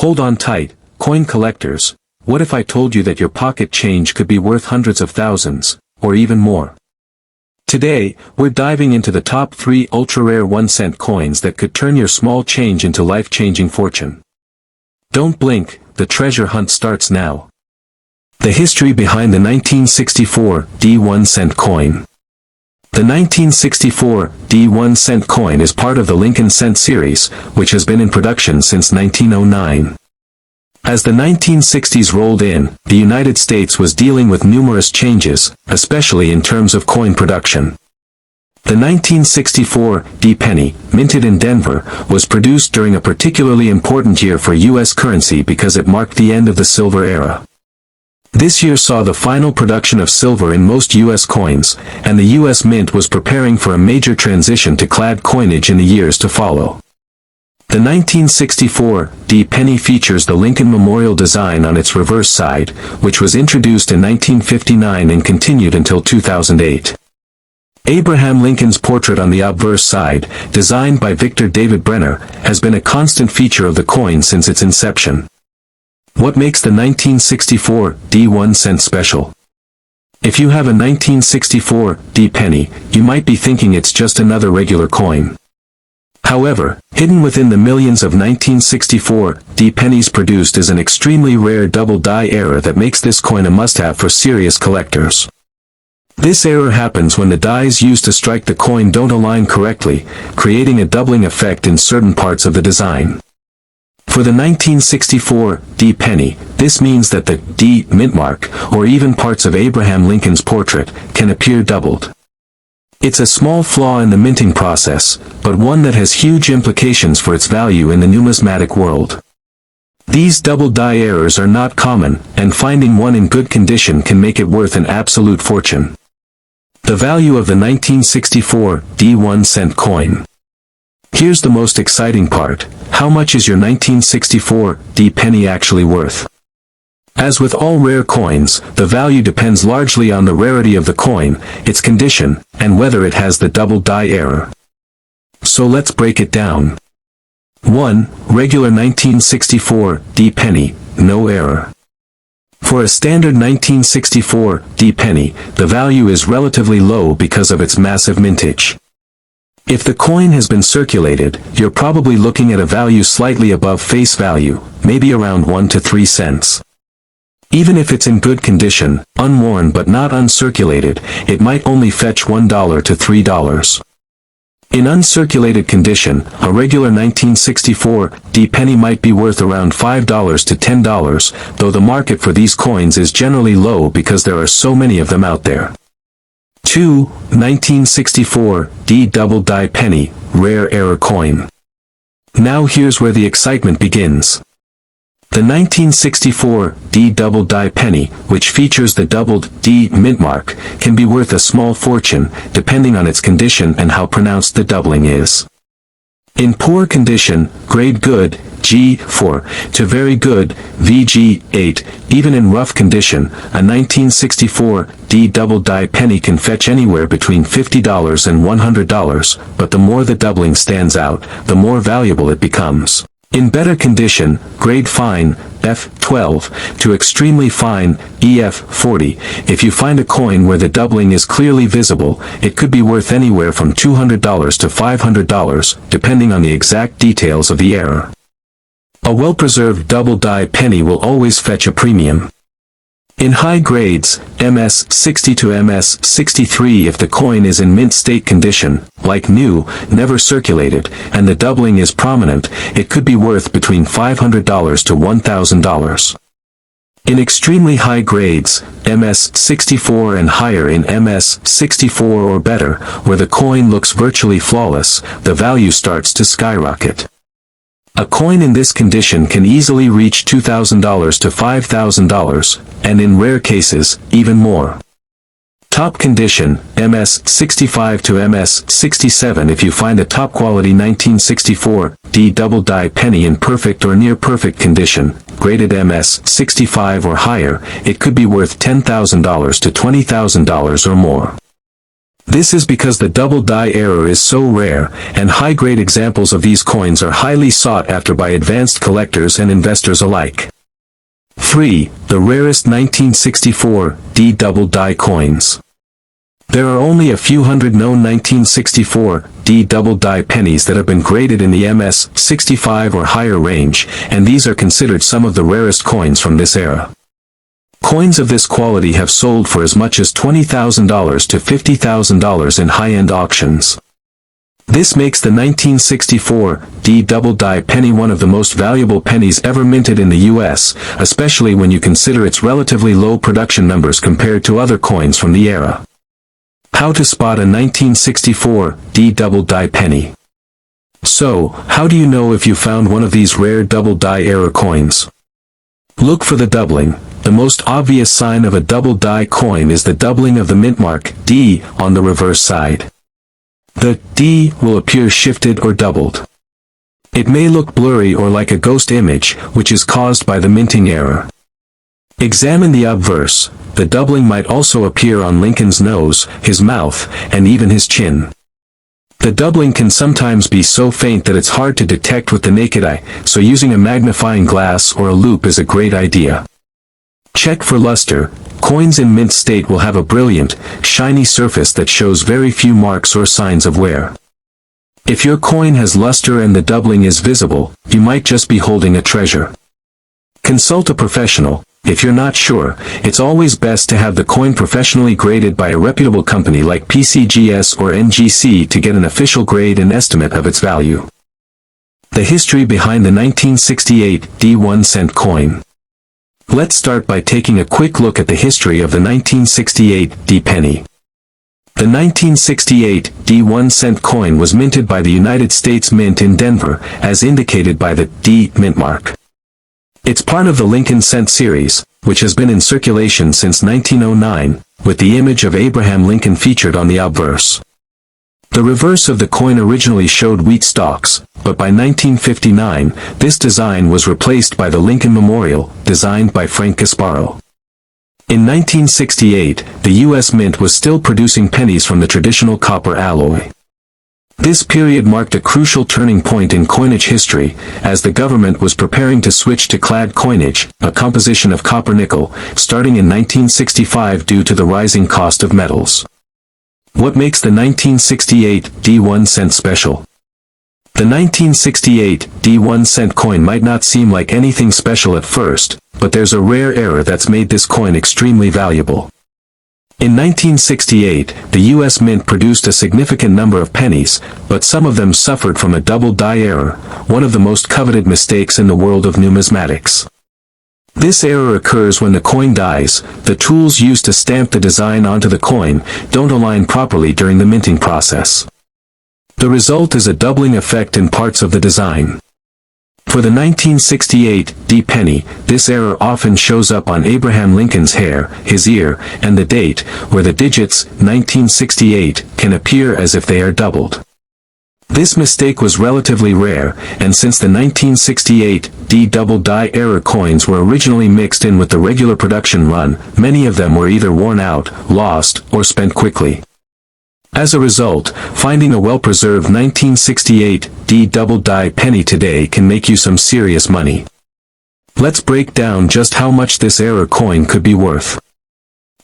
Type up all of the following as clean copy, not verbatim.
Hold on tight, coin collectors. What if I told you that your pocket change could be worth hundreds of thousands, or even more? Today, we're diving into the top 3 ultra-rare 1-cent coins that could turn your small change into life-changing fortune. Don't blink, the treasure hunt starts now. The history behind the 1964 D 1-cent coin. The 1964 D 1-cent coin is part of the Lincoln Cent series, which has been in production since 1909. As the 1960s rolled in, the United States was dealing with numerous changes, especially in terms of coin production. The 1964 D penny, minted in Denver, was produced during a particularly important year for U.S. currency because it marked the end of the silver era. This year saw the final production of silver in most U.S. coins, and the U.S. Mint was preparing for a major transition to clad coinage in the years to follow. The 1964 D penny features the Lincoln Memorial design on its reverse side, which was introduced in 1959 and continued until 2008. Abraham Lincoln's portrait on the obverse side, designed by Victor David Brenner, has been a constant feature of the coin since its inception. What makes the 1964 D 1-cent special? If you have a 1964 D penny, you might be thinking it's just another regular coin. However, hidden within the millions of 1964 D pennies produced is an extremely rare double die error that makes this coin a must-have for serious collectors. This error happens when the dies used to strike the coin don't align correctly, creating a doubling effect in certain parts of the design. For the 1964 D penny, this means that the D mint mark, or even parts of Abraham Lincoln's portrait, can appear doubled. It's a small flaw in the minting process, but one that has huge implications for its value in the numismatic world. These double die errors are not common, and finding one in good condition can make it worth an absolute fortune. The value of the 1964 D 1-cent coin. Here's the most exciting part: how much is your 1964 D penny actually worth? As with all rare coins, the value depends largely on the rarity of the coin, its condition, and whether it has the double die error. So let's break it down. 1. Regular 1964 D penny, no error. For a standard 1964 D penny, the value is relatively low because of its massive mintage. If the coin has been circulated, you're probably looking at a value slightly above face value, maybe around 1 to 3 cents. Even if it's in good condition, unworn but not uncirculated, it might only fetch $1 to $3. In uncirculated condition, a regular 1964 D penny might be worth around $5 to $10, though the market for these coins is generally low because there are so many of them out there. 2. 1964 D double die penny, rare error coin. Now here's where the excitement begins. The 1964 D double die penny, which features the doubled D mint mark, can be worth a small fortune, depending on its condition and how pronounced the doubling is. In poor condition, grade good, G4, to very good, VG8, even in rough condition, a 1964 D double die penny can fetch anywhere between $50 and $100, but the more the doubling stands out, the more valuable it becomes. In better condition, grade fine, F12, to extremely fine, EF40, if you find a coin where the doubling is clearly visible, it could be worth anywhere from $200 to $500, depending on the exact details of the error. A well-preserved double die penny will always fetch a premium. In high grades, MS60 to MS63, if the coin is in mint state condition, like new, never circulated, and the doubling is prominent, it could be worth between $500 to $1,000. In extremely high grades, MS64 and higher, in MS64 or better, where the coin looks virtually flawless, the value starts to skyrocket. A coin in this condition can easily reach $2,000 to $5,000, and in rare cases, even more. Top condition, MS65 to MS67. If you find a top-quality 1964 D double die penny in perfect or near-perfect condition, graded MS65 or higher, it could be worth $10,000 to $20,000 or more. This is because the double die error is so rare, and high-grade examples of these coins are highly sought after by advanced collectors and investors alike. 3. The rarest 1964 D double die coins. There are only a few hundred known 1964 D double die pennies that have been graded in the MS-65 or higher range, and these are considered some of the rarest coins from this era. Coins of this quality have sold for as much as $20,000 to $50,000 in high-end auctions. This makes the 1964 D double die penny one of the most valuable pennies ever minted in the US, especially when you consider its relatively low production numbers compared to other coins from the era. How to spot a 1964 D double die penny. So, how do you know if you found one of these rare double die era coins? Look for the doubling. The most obvious sign of a double die coin is the doubling of the mint mark D on the reverse side. The D will appear shifted or doubled. It may look blurry or like a ghost image, which is caused by the minting error. Examine the obverse. The doubling might also appear on Lincoln's nose, his mouth, and even his chin. The doubling can sometimes be so faint that it's hard to detect with the naked eye, so using a magnifying glass or a loupe is a great idea. Check for luster. Coins in mint state will have a brilliant, shiny surface that shows very few marks or signs of wear. If your coin has luster and the doubling is visible, you might just be holding a treasure. Consult a professional. If you're not sure, it's always best to have the coin professionally graded by a reputable company like PCGS or NGC to get an official grade and estimate of its value. The history behind the 1968 D 1 cent coin. Let's start by taking a quick look at the history of the 1968 D penny. The 1968 D 1 cent coin was minted by the United States Mint in Denver, as indicated by the D mint mark. It's part of the Lincoln cent series, which has been in circulation since 1909, with the image of Abraham Lincoln featured on the obverse. The reverse of the coin originally showed wheat stalks, but by 1959, this design was replaced by the Lincoln Memorial, designed by Frank Gasparo. In 1968, the U.S. Mint was still producing pennies from the traditional copper alloy. This period marked a crucial turning point in coinage history, as the government was preparing to switch to clad coinage, a composition of copper-nickel, starting in 1965 due to the rising cost of metals. What makes the 1968 D 1 cent special? The 1968 D 1 cent coin might not seem like anything special at first, but there's a rare error that's made this coin extremely valuable. In 1968, the U.S. Mint produced a significant number of pennies, but some of them suffered from a double die error, one of the most coveted mistakes in the world of numismatics. This error occurs when the coin dies. The tools used to stamp the design onto the coin don't align properly during the minting process. The result is a doubling effect in parts of the design. For the 1968 D penny, this error often shows up on Abraham Lincoln's hair, his ear, and the date, where the digits 1968 can appear as if they are doubled. This mistake was relatively rare, and since the 1968 D double die error coins were originally mixed in with the regular production run, many of them were either worn out, lost, or spent quickly. As a result, finding a well-preserved 1968 D double die penny today can make you some serious money. Let's break down just how much this error coin could be worth.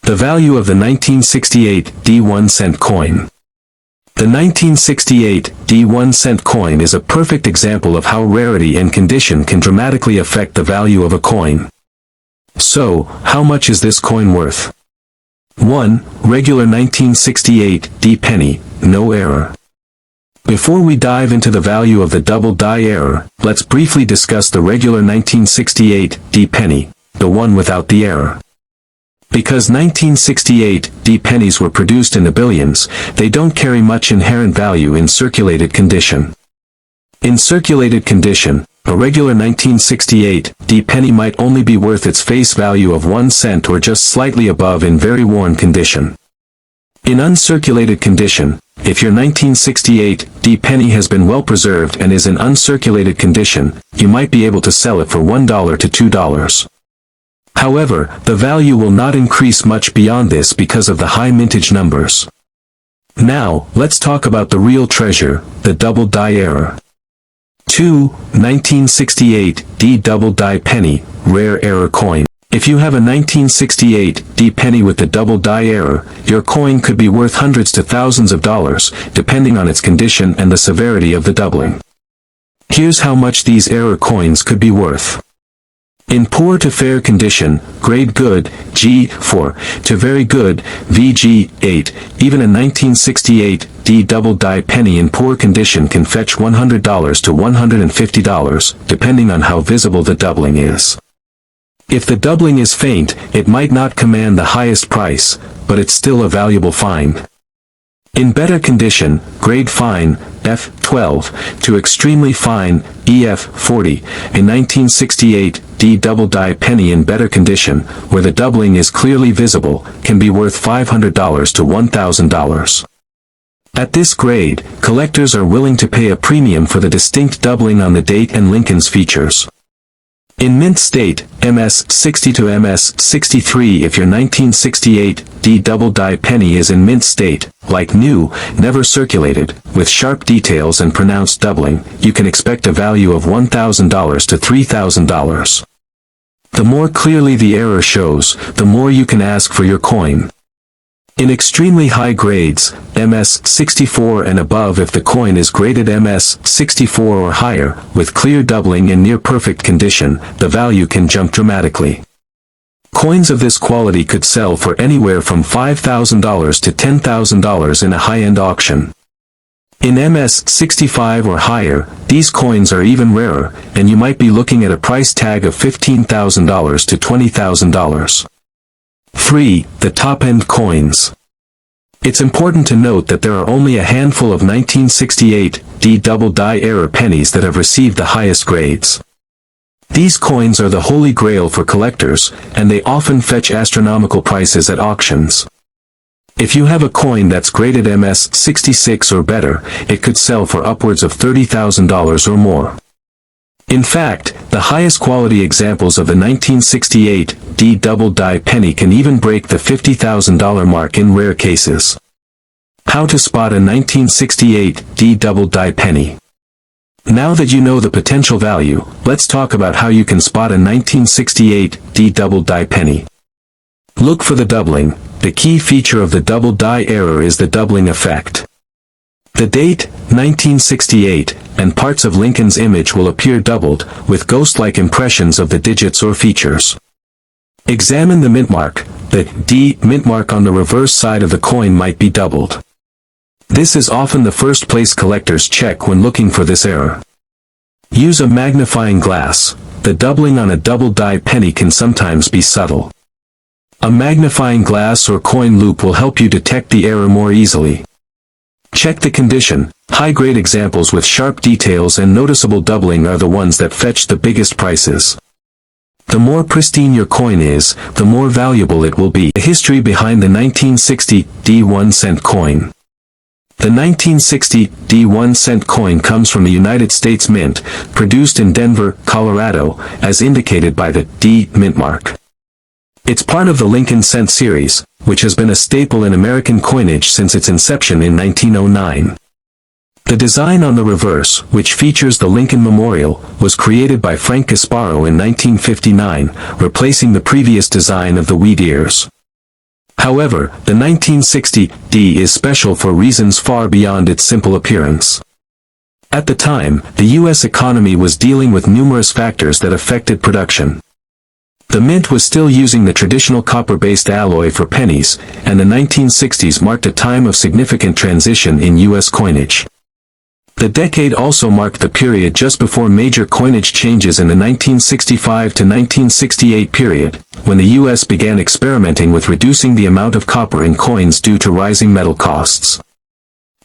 The value of the 1968 D 1 cent coin. The 1968 D 1 cent coin is a perfect example of how rarity and condition can dramatically affect the value of a coin. So, how much is this coin worth? 1. Regular 1968 D penny, no error. Before we dive into the value of the double die error, let's briefly discuss the regular 1968 D penny, the one without the error. Because 1968 D pennies were produced in the billions, they don't carry much inherent value in circulated condition. In circulated condition, a regular 1968 D penny might only be worth its face value of 1 cent or just slightly above in very worn condition. In uncirculated condition, if your 1968 D penny has been well preserved and is in uncirculated condition, you might be able to sell it for $1 to $2. However, the value will not increase much beyond this because of the high mintage numbers. Now, let's talk about the real treasure, the double die error. 2. 1968 D double die penny, rare error coin. If you have a 1968 D penny with the double die error, your coin could be worth hundreds to thousands of dollars, depending on its condition and the severity of the doubling. Here's how much these error coins could be worth. In poor to fair condition, grade good, G4, to very good, VG8, even a 1968 D double die penny in poor condition can fetch $100 to $150, depending on how visible the doubling is. If the doubling is faint, it might not command the highest price, but it's still a valuable find. In better condition, grade fine, F12, to extremely fine, EF40, a 1968 D double die penny in better condition, where the doubling is clearly visible, can be worth $500 to $1,000. At this grade, collectors are willing to pay a premium for the distinct doubling on the date and Lincoln's features. In mint state, MS60 to MS63, if your 1968 D double die penny is in mint state, like new, never circulated, with sharp details and pronounced doubling, you can expect a value of $1,000 to $3,000. The more clearly the error shows, the more you can ask for your coin. In extremely high grades, MS64 and above, if the coin is graded MS64 or higher, with clear doubling in near-perfect condition, the value can jump dramatically. Coins of this quality could sell for anywhere from $5,000 to $10,000 in a high-end auction. In MS65 or higher, these coins are even rarer, and you might be looking at a price tag of $15,000 to $20,000. 3. The top-end coins. It's important to note that there are only a handful of 1968 D double die error pennies that have received the highest grades. These coins are the holy grail for collectors, and they often fetch astronomical prices at auctions. If you have a coin that's graded MS66 or better, it could sell for upwards of $30,000 or more. In fact, the highest quality examples of the 1968 D double die penny can even break the $50,000 mark in rare cases. How to spot a 1968 D double die penny. Now that you know the potential value, let's talk about how you can spot a 1968 D double die penny. Look for the doubling. The key feature of the double die error is the doubling effect. The date, 1968, and parts of Lincoln's image will appear doubled, with ghost-like impressions of the digits or features. Examine the mint mark. The D mint mark on the reverse side of the coin might be doubled. This is often the first place collectors check when looking for this error. Use a magnifying glass. The doubling on a double die penny can sometimes be subtle. A magnifying glass or coin loop will help you detect the error more easily. Check the condition. High-grade examples with sharp details and noticeable doubling are the ones that fetch the biggest prices. The more pristine your coin is, the more valuable it will be. The history behind the 1960 D 1-cent coin. The 1960 D 1-cent coin comes from the United States Mint, produced in Denver, Colorado, as indicated by the D mint mark. It's part of the Lincoln cent series, which has been a staple in American coinage since its inception in 1909. The design on the reverse, which features the Lincoln Memorial, was created by Frank Gasparo in 1959, replacing the previous design of the wheat ears. However, the 1960 D is special for reasons far beyond its simple appearance. At the time, the U.S. economy was dealing with numerous factors that affected production. The mint was still using the traditional copper-based alloy for pennies, and the 1960s marked a time of significant transition in U.S. coinage. The decade also marked the period just before major coinage changes in the 1965 to 1968 period, when the U.S. began experimenting with reducing the amount of copper in coins due to rising metal costs.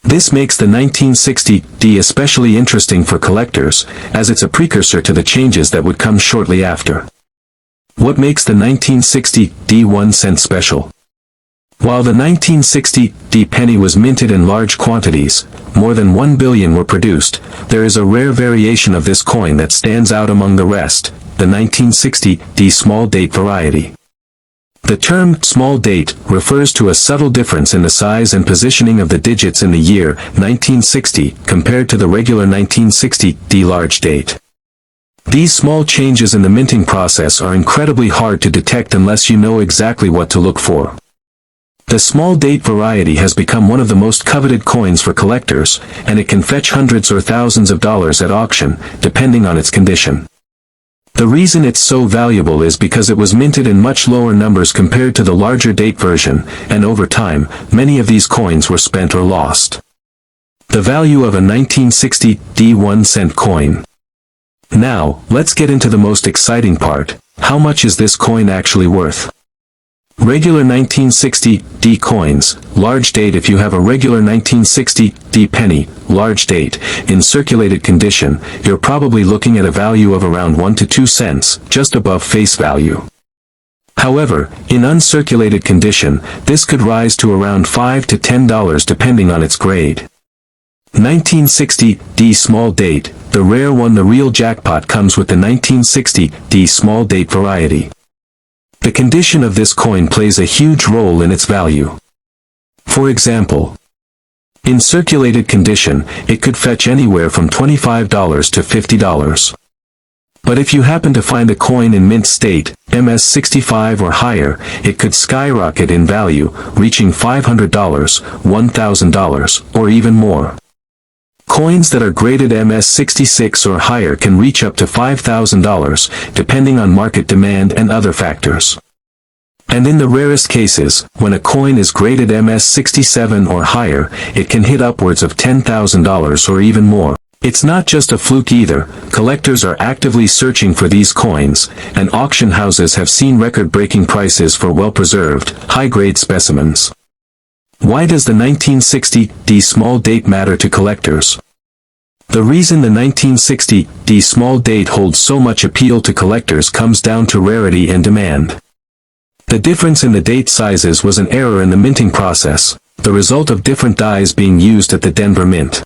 This makes the 1960 D especially interesting for collectors, as it's a precursor to the changes that would come shortly after. What makes the 1960 D 1-cent special? While the 1960 D penny was minted in large quantities, more than 1 billion were produced, there is a rare variation of this coin that stands out among the rest, the 1960 D small date variety. The term small date refers to a subtle difference in the size and positioning of the digits in the year 1960 compared to the regular 1960 large date. These small changes in the minting process are incredibly hard to detect unless you know exactly what to look for. The small date variety has become one of the most coveted coins for collectors, and it can fetch hundreds or thousands of dollars at auction, depending on its condition. The reason it's so valuable is because it was minted in much lower numbers compared to the larger date version, and over time, many of these coins were spent or lost. The value of a 1960 1-cent coin. Now, let's get into the most exciting part. How much is this coin actually worth? Regular 1960 coins, large date. If you have a regular 1960 penny, large date, in circulated condition, you're probably looking at a value of around 1 to 2 cents, just above face value. However, in uncirculated condition, this could rise to around $5 to $10 depending on its grade. 1960 small date, the rare one. The real jackpot comes with the 1960 small date variety. The condition of this coin plays a huge role in its value. For example, in circulated condition, it could fetch anywhere from $25 to $50. But if you happen to find a coin in mint state, MS65 or higher, it could skyrocket in value, reaching $500, $1,000, or even more. Coins that are graded MS66 or higher can reach up to $5,000, depending on market demand and other factors. And in the rarest cases, when a coin is graded MS67 or higher, it can hit upwards of $10,000 or even more. It's not just a fluke either. Collectors are actively searching for these coins, and auction houses have seen record-breaking prices for well-preserved, high-grade specimens. Why does the 1960 small date matter to collectors? The reason the 1960 small date holds so much appeal to collectors comes down to rarity and demand. The difference in the date sizes was an error in the minting process, the result of different dies being used at the Denver Mint.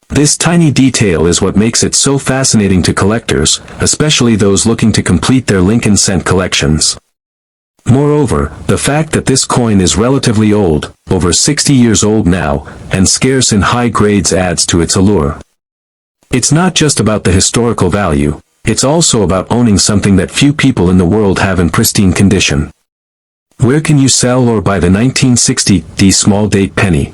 This tiny detail is what makes it so fascinating to collectors, especially those looking to complete their Lincoln cent collections. Moreover, the fact that this coin is relatively old, over 60 years old now, and scarce in high grades adds to its allure. It's not just about the historical value, it's also about owning something that few people in the world have in pristine condition. Where can you sell or buy the 1960 small date penny?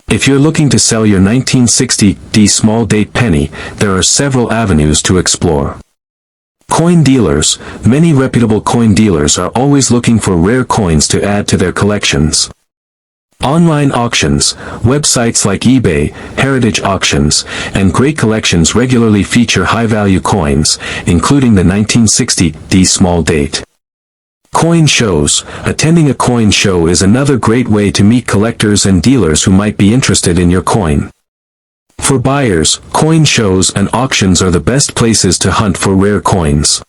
If you're looking to sell your 1960 small date penny, there are several avenues to explore. Coin dealers. Many reputable coin dealers are always looking for rare coins to add to their collections. Online auctions, websites like eBay, Heritage Auctions, and Great Collections regularly feature high-value coins, including the 1960 small date. Coin shows. Attending a coin show is another great way to meet collectors and dealers who might be interested in your coin. For buyers, coin shows and auctions are the best places to hunt for rare coins.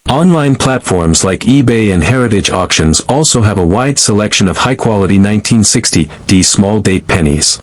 Online platforms like eBay and Heritage Auctions also have a wide selection of high-quality 1960 small date pennies.